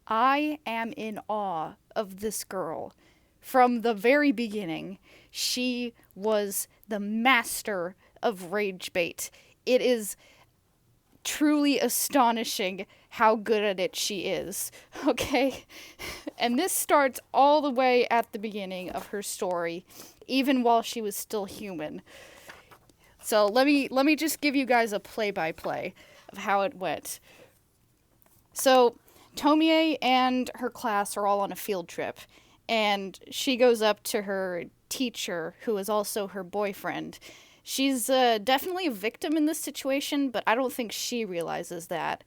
I am in awe of this girl. From the very beginning, she was the master of Ragebait. It is truly astonishing how good at it she is. Okay? And this starts all the way at the beginning of her story, even while she was still human. So let me just give you guys a play-by-play of how it went. So Tomie and her class are all on a field trip, and she goes up to her teacher, who is also her boyfriend. She's definitely a victim in this situation, but I don't think she realizes that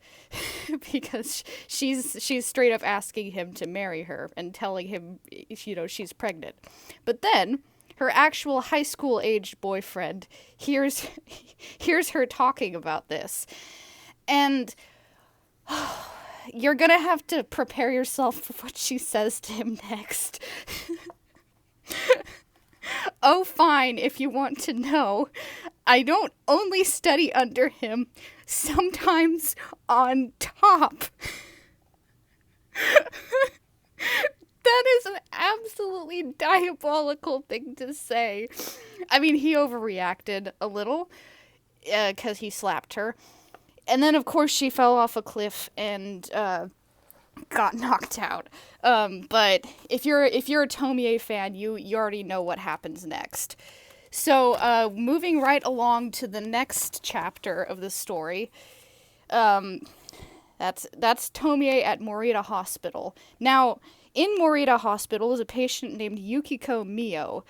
because she's straight up asking him to marry her and telling him, she's pregnant. But then her actual high school aged boyfriend hears her talking about this, and you're gonna have to prepare yourself for what she says to him next. Oh, fine, if you want to know. I don't only study under him, sometimes on top. That is an absolutely diabolical thing to say. I mean, he overreacted a little, because he slapped her. And then, of course, she fell off a cliff and got knocked out. But if you're a Tomie fan, you already know what happens next. So, moving right along to the next chapter of the story, that's Tomie at Morita Hospital. Now, in Morita Hospital is a patient named Yukiko Mio.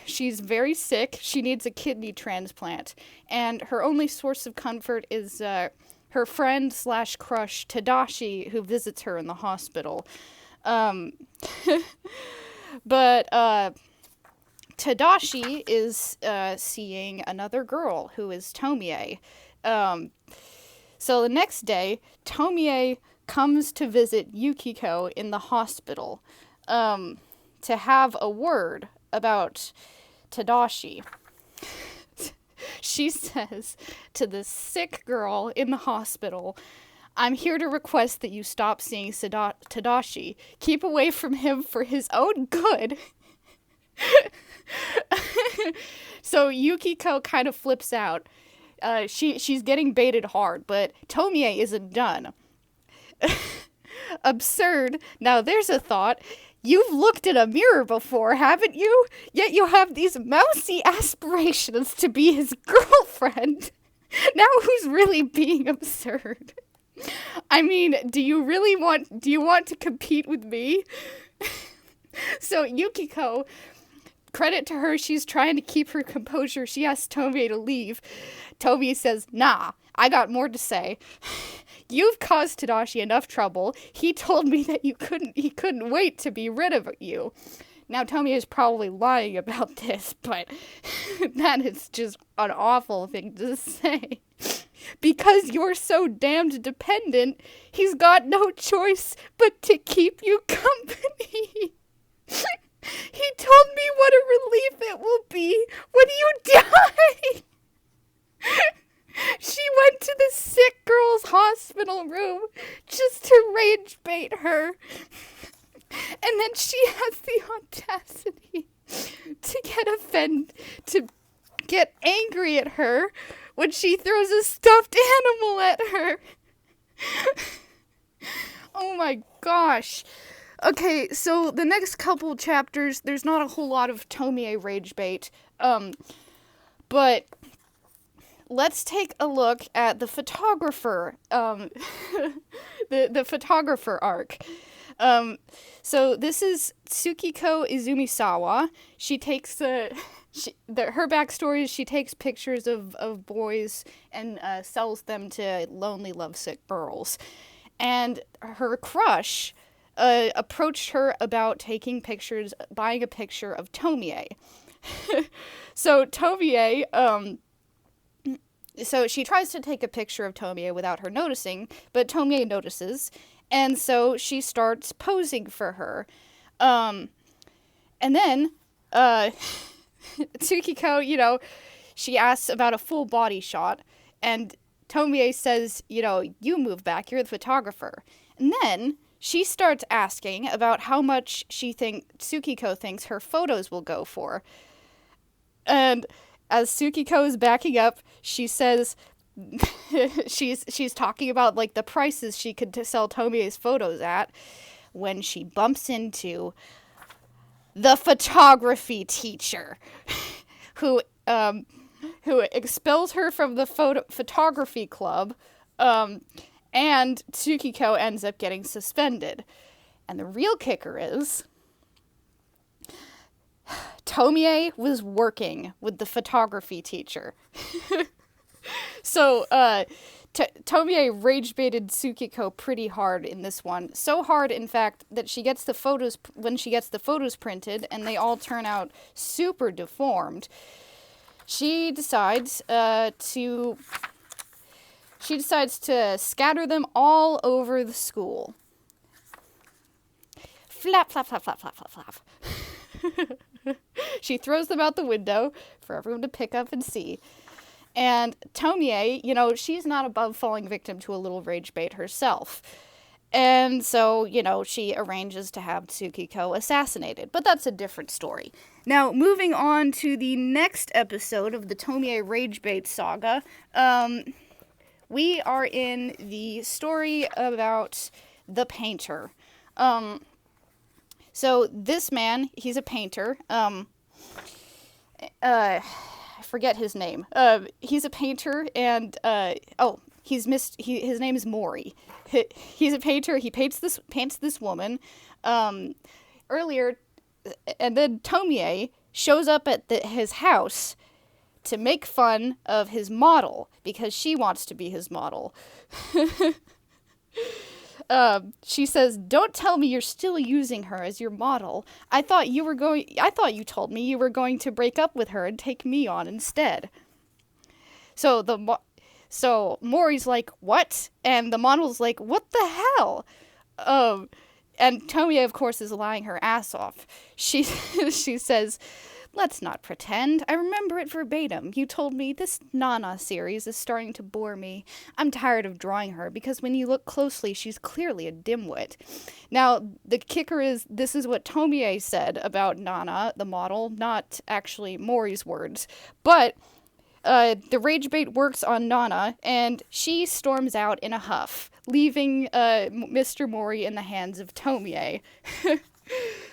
She's very sick. She needs a kidney transplant. And her only source of comfort is her friend / crush Tadashi, who visits her in the hospital. But Tadashi is seeing another girl who is Tomie. So the next day, Tomie comes to visit Yukiko in the hospital to have a word about Tadashi. She says to the sick girl in the hospital, "I'm here to request that you stop seeing Tadashi. Keep away from him for his own good." So Yukiko kind of flips out. She's getting baited hard, but Tomie isn't done. Absurd. Now there's a thought. You've looked in a mirror before, haven't you? Yet you have these mousy aspirations to be his girlfriend. Now who's really being absurd? I mean, do you want to compete with me? So Yukiko, credit to her, she's trying to keep her composure. She asks Tomie to leave. Tomie says, "Nah, I got more to say. You've caused Tadashi enough trouble. He told me that he couldn't wait to be rid of you." Now, Tomie is probably lying about this, but that is just an awful thing to say. "Because you're so damned dependent, he's got no choice but to keep you company. He told me what a relief it will be when you die." She went to the sick girl's hospital room just to rage bait her. And then she has the audacity to get angry at her when she throws a stuffed animal at her. Oh my gosh. Okay, so the next couple chapters, there's not a whole lot of Tomie rage bait. But let's take a look at the photographer, the photographer arc. So this is Tsukiko Izumisawa. She takes her backstory is she takes pictures of boys and sells them to lonely, lovesick girls. And her crush approached her about buying a picture of Tomie. So Tomie, so she tries to take a picture of Tomie without her noticing, but Tomie notices, and so she starts posing for her. And then, Tsukiko, she asks about a full body shot, and Tomie says, you move back, you're the photographer. And then she starts asking about how much Tsukiko thinks her photos will go for. And as Tsukiko is backing up, she says she's talking about like the prices she could sell Tomie's photos at when she bumps into the photography teacher who expels her from the photography club, and Tsukiko ends up getting suspended. And the real kicker is Tomie was working with the photography teacher. So, Tomie rage-baited Tsukiko pretty hard in this one. So hard, in fact, that when she gets the photos printed, and they all turn out super deformed, she decides to scatter them all over the school. Flap, flap, flap, flap, flap, flap, flap. She throws them out the window for everyone to pick up and see. And Tomie, she's not above falling victim to a little rage bait herself. And so, she arranges to have Tsukiko assassinated. But that's a different story. Now, moving on to the next episode of the Tomie rage bait saga, we are in the story about the painter. So this man, he's a painter. I forget his name. He's a painter, and his name is Mori. He's a painter. He paints this woman earlier, and then Tomie shows up at his house to make fun of his model because she wants to be his model. She says, "Don't tell me you're still using her as your model. I thought you told me you were going to break up with her and take me on instead." So Mori's like, "What?" And the model's like, "What the hell?" And Tomie, of course, is lying her ass off. She says, "Let's not pretend. I remember it verbatim. You told me this Nana series is starting to bore me. I'm tired of drawing her because when you look closely, she's clearly a dimwit." Now, the kicker is this is what Tomie said about Nana, the model, not actually Mori's words. But the rage bait works on Nana, and she storms out in a huff, leaving Mr. Mori in the hands of Tomie.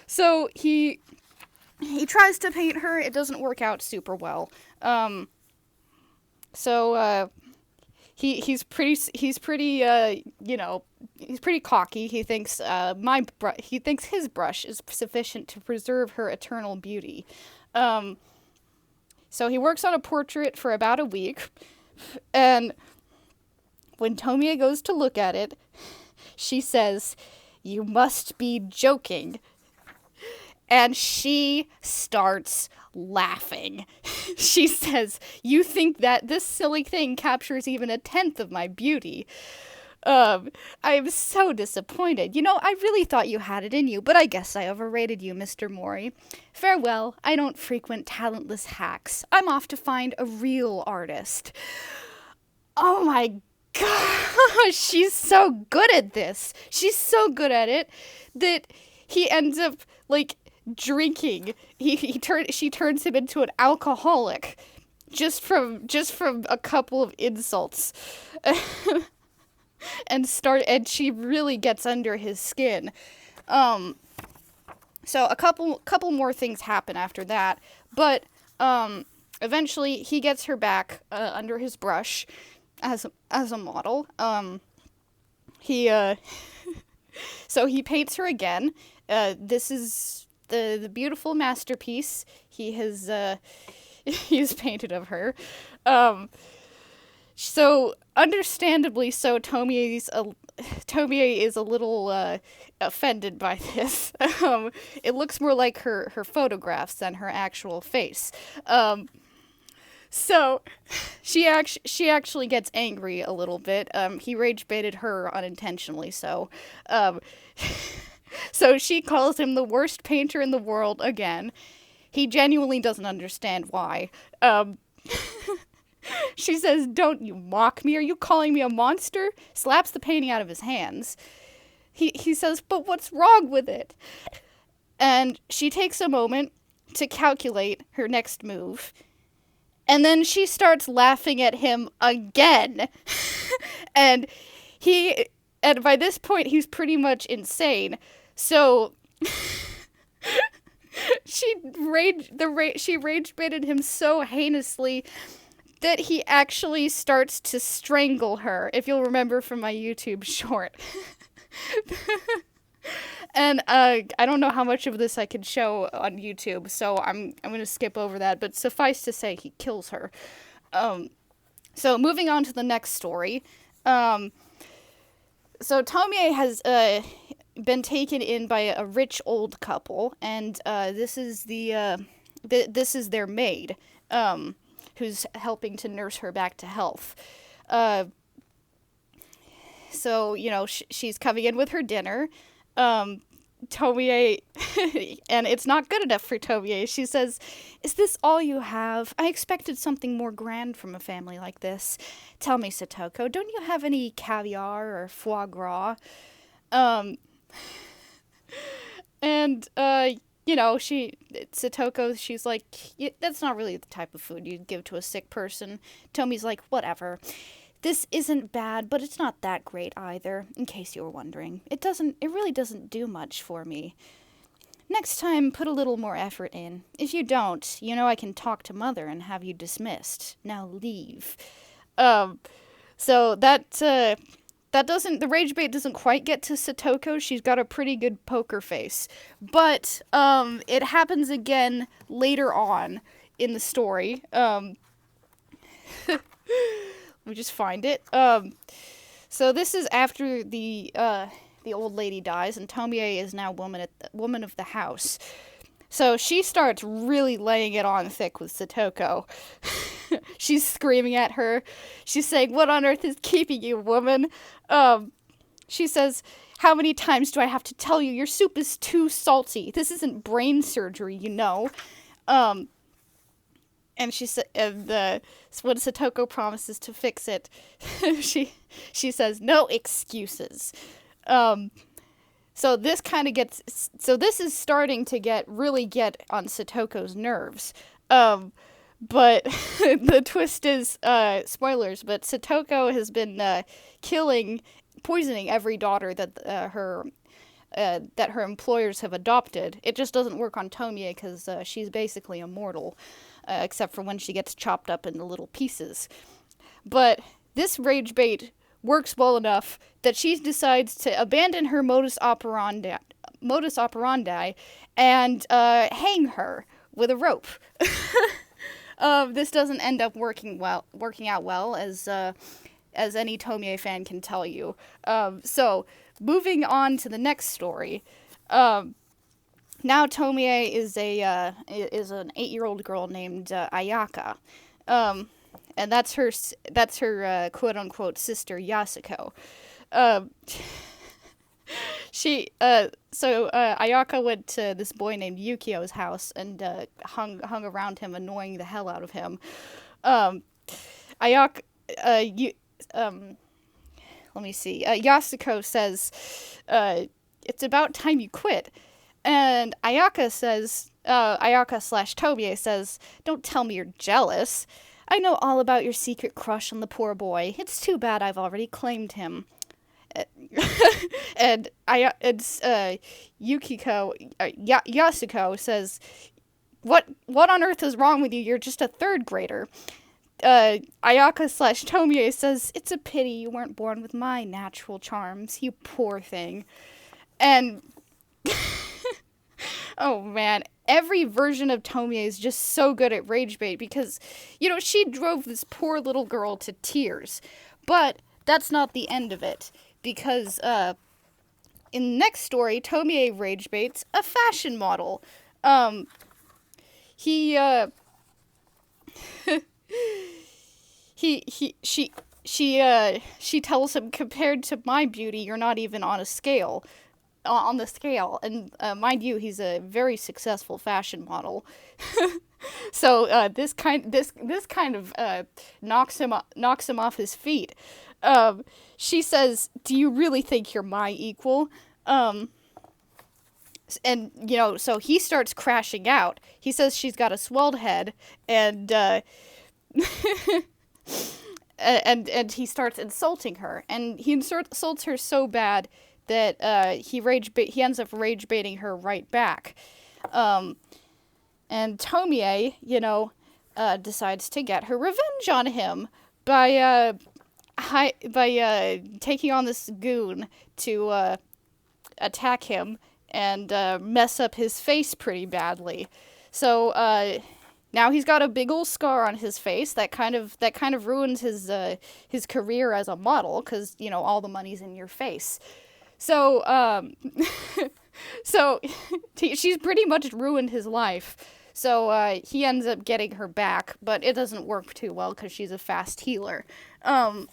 So he tries to paint her. It doesn't work out super well. He's pretty cocky. He thinks his brush is sufficient to preserve her eternal beauty. So he works on a portrait for about a week, and when Tomie goes to look at it, she says, "You must be joking." And she starts laughing. She says, "You think that this silly thing captures even a tenth of my beauty? I am so disappointed. I really thought you had it in you, but I guess I overrated you, Mr. Mori. Farewell, I don't frequent talentless hacks. I'm off to find a real artist." Oh my gosh, she's so good at this. She's so good at it that he ends up, drinking. She turns him into an alcoholic just from a couple of insults. and she really gets under his skin. So a couple more things happen after that, but eventually he gets her back under his brush as a model. So he paints her again. This is the beautiful masterpiece he's painted of her. So understandably so, Tomie is a little offended by this. It looks more like her photographs than her actual face. So she actually gets angry a little bit. He rage baited her unintentionally, so so she calls him the worst painter in the world again. He genuinely doesn't understand why. She says, "Don't you mock me? Are you calling me a monster?" Slaps the painting out of his hands. He says, "But what's wrong with it?" And she takes a moment to calculate her next move. And then she starts laughing at him again. and and by this point he's pretty much insane. So she rage baited him so heinously that he actually starts to strangle her, if you'll remember from my YouTube short. And I don't know how much of this I can show on YouTube, so I'm going to skip over that, but suffice to say he kills her. So moving on to the next story. So Tomie has been taken in by a rich old couple, and this is this is their maid, who's helping to nurse her back to health. So, she's coming in with her dinner. Tomie, and it's not good enough for Tomie. She says, "Is this all you have? I expected something more grand from a family like this. Tell me, Satoko, don't you have any caviar or foie gras?" Satoko, she's like, "That's not really the type of food you'd give to a sick person." Tomie's like, "Whatever. This isn't bad, but it's not that great either, in case you were wondering. It really doesn't do much for me. Next time, put a little more effort in. If you don't, I can talk to Mother and have you dismissed. Now leave." So the Ragebait doesn't quite get to Satoko. She's got a pretty good poker face. But, it happens again later on in the story. Let me just find it. So this is after the old lady dies, and Tomie is now woman of the house. So she starts really laying it on thick with Satoko. She's screaming at her. She's saying, "What on earth is keeping you, woman?" She says, "How many times do I have to tell you? Your soup is too salty. This isn't brain surgery, And she said, when Satoko promises to fix it, she says, "No excuses." So this is starting to really get on Satoko's nerves. But the twist is, spoilers, but Satoko has been poisoning every daughter that her employers have adopted. It just doesn't work on Tomie because she's basically immortal. Except for when she gets chopped up into little pieces. But this Ragebait works well enough that she decides to abandon her modus operandi and hang her with a rope. This doesn't end up working out well, as any Tomie fan can tell you. So moving on to the next story. Now Tomie is an 8-year-old girl named Ayaka, and that's her quote unquote sister Yasuko. Ayaka went to this boy named Yukio's house and hung around him, annoying the hell out of him. Yasuko says, "It's about time you quit." And Ayaka/Tomie says, "Don't tell me you're jealous. I know all about your secret crush on the poor boy. It's too bad I've already claimed him." Yasuko says, What on earth is wrong with you? You're just a third grader." Ayaka/Tomie says, "It's a pity you weren't born with my natural charms, you poor thing." And oh man, every version of Tomie is just so good at Ragebait because, she drove this poor little girl to tears. But that's not the end of it, because in the next story, Tomie Ragebait's a fashion model. She tells him, "Compared to my beauty, you're not even on a scale." on the scale. And mind you, he's a very successful fashion model. So this kind of knocks him off his feet. She says, "Do you really think you're my equal?" And so he starts crashing out. He says she's got a swelled head, and and he starts insulting her, and he insults her so bad that he ends up rage baiting her right back. And Tomie, decides to get her revenge on him by taking on this goon to attack him and mess up his face pretty badly. So now he's got a big old scar on his face that kind of ruins his career as a model, because all the money's in your face. So so she's pretty much ruined his life. So he ends up getting her back, but it doesn't work too well because she's a fast healer. I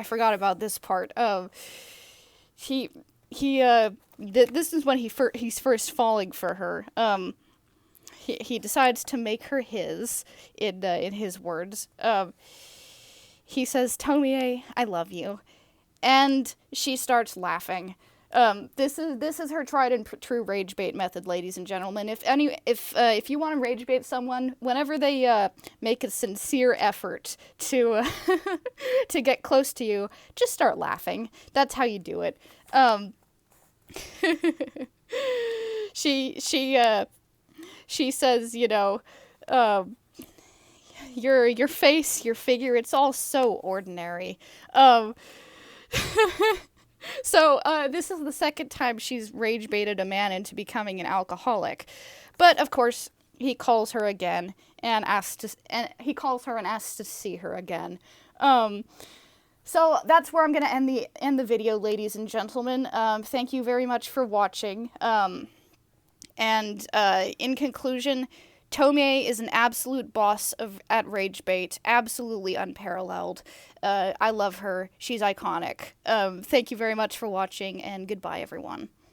forgot about this part. This is when he's first falling for her. He decides to make her his, in his words. He says, "Tomie, I love you," and she starts laughing. This is her tried and true rage bait method, ladies and gentlemen. If you want to rage bait someone, whenever they make a sincere effort to to get close to you, just start laughing. That's how you do it. She says, your face, your figure, it's all so ordinary. So, this is the second time she's rage baited a man into becoming an alcoholic. But, of course, he calls her again and asks to see her again. So that's where I'm going to end the video, ladies and gentlemen. Thank you very much for watching. In conclusion, Tomie is an absolute boss at Ragebait, absolutely unparalleled. I love her. She's iconic. Thank you very much for watching, and goodbye, everyone.